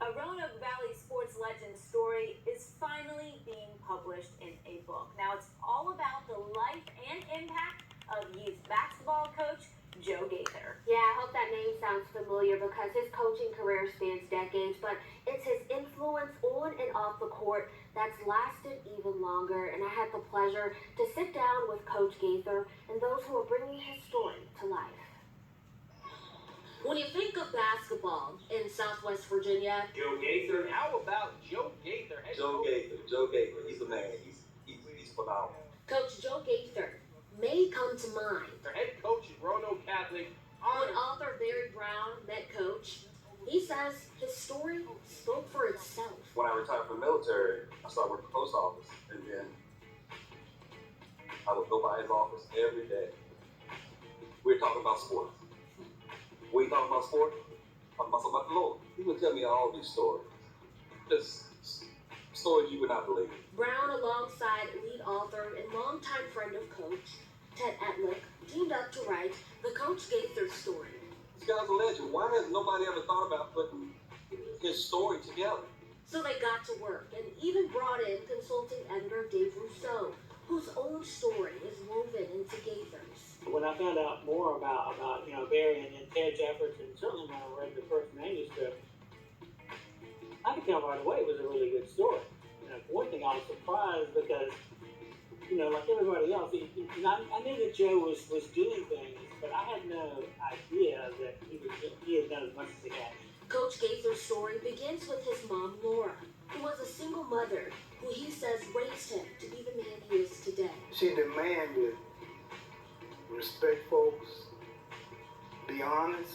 A Roanoke Valley sports legend story is finally being published in a book. Now, it's all about the life and impact of youth basketball coach Joe Gaither. Yeah, I hope that name sounds familiar because his coaching career spans decades, but it's his influence on and off the court that's lasted even longer. And I had the pleasure to sit down with Coach Gaither and those who are bringing his story to life. When you think of basketball in Southwest Virginia, Joe Gaither. How about Joe Gaither? Joe Gaither. He's the man. He's phenomenal. Coach Joe Gaither may come to mind. Their head coach at Roanoke Catholic. When author Barry Brown met Coach, he says his story spoke for itself. When I retired from the military, I started working for the post office, and then I would go by his office every day. We were talking about sports. When you talking about sports, talking about something about the Lord. He would tell me all these stories. Just stories you would not believe. Brown, alongside lead author and longtime friend of Coach, Ted Etlick, teamed up to write the Coach Gaither story. This guy's a legend. Why has nobody ever thought about putting his story together? So they got to work and even brought in consulting editor Dave Rousseau, whose own story is woven into Gaither's. When I found out more about Barry and Ted's efforts, and certainly when I read the first manuscript, I could tell right away it was a really good story. For one thing, I was surprised because, like everybody else, I knew that Joe was doing things, but I had no idea that he had done as much as he had. Coach Gaither's story begins with his mom, Laura, who was a single mother who he says raised him to be the man he is today. She demanded respect folks, be honest,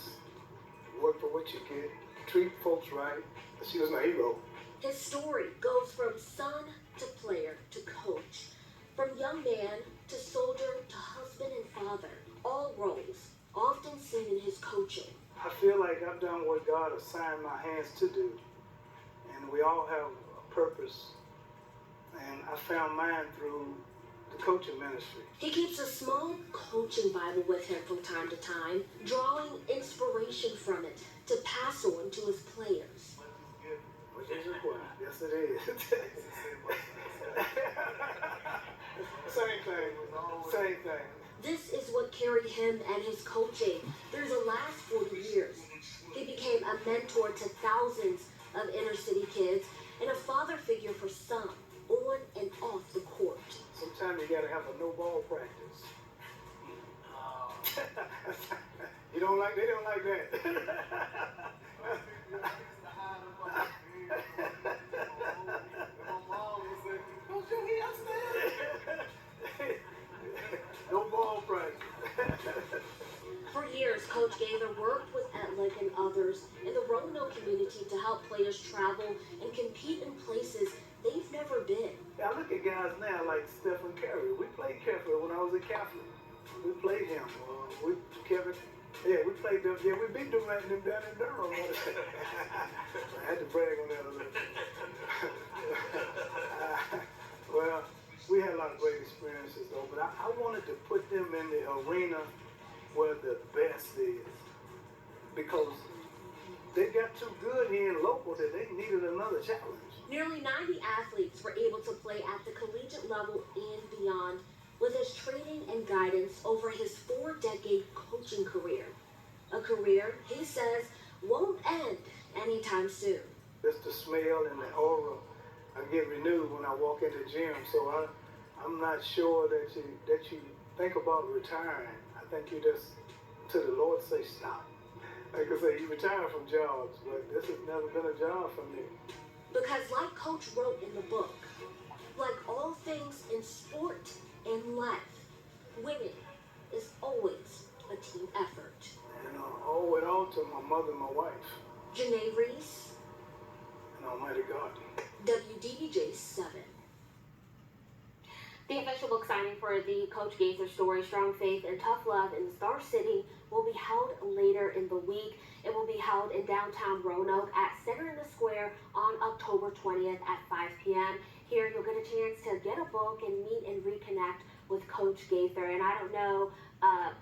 work for what you get, treat folks right. She was my hero. His story goes from son to player to coach, from young man to soldier to husband and father, all roles often seen in his coaching. I feel like I've done what God assigned my hands to do, and we all have a purpose, and I found mine through the coaching ministry. He keeps a small coaching Bible with him from time to time, drawing inspiration from it to pass on to his players. Which is required. Yes, it is. Same thing. This is what carried him and his coaching through the last 40 years. He became a mentor to thousands of inner city kids and a father figure for some on and off the court. Sometimes you gotta have a no ball practice. They don't like that. No ball practice. For years, Coach Gaither worked with Etlick and others in the Roanoke community to help players travel and compete in places they've never been. I look at guys now like Stephen Curry. We played Curry when I was at Catholic. We played him. We played them. Yeah, we beat Durant and them down in Durham. I had to brag on that a little. Well, we had a lot of great experiences though, but I wanted to put them in the arena where the best is, because they got too good here in local that they needed another challenge. Nearly 90 athletes were able to play at the collegiate level and beyond with his training and guidance over his 4-decade coaching career. A career, he says, won't end anytime soon. It's the smell and the aura. I get renewed when I walk in the gym, so I'm not sure that you think about retiring. I think you just, to the Lord, say stop. Like I say, you retire from jobs, but this has never been a job for me. Because like Coach wrote in the book, like all things in sport and life, winning is always a team effort. And I owe it all to my mother and my wife. Janae Reese, and Almighty God. WDBJ7. The official book signing for the Coach Gaither story, Strong Faith and Tough Love in Star City, will be held later in the week. It will be held in downtown Roanoke at Center in the Square on October 20th at 5 p.m. Here you'll get a chance to get a book and meet and reconnect with Coach Gaither. And I don't know,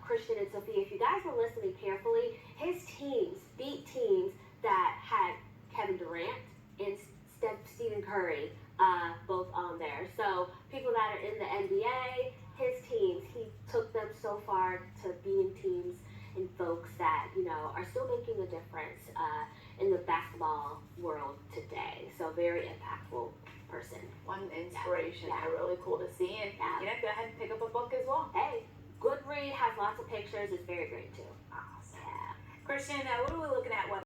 Christian and Sophia, if you guys were listening carefully, his teams beat teams that had Kevin Durant, both on there. So people that are in the NBA, his teams, he took them so far to being teams and folks that, you know, are still making a difference in the basketball world today. So very impactful person. One inspiration. Yeah. Really cool to see. And Yeah. you know, go ahead and pick up a book as well. Hey, good read, has lots of pictures, it's very great too. Awesome. Yeah. Christian, what are we looking at?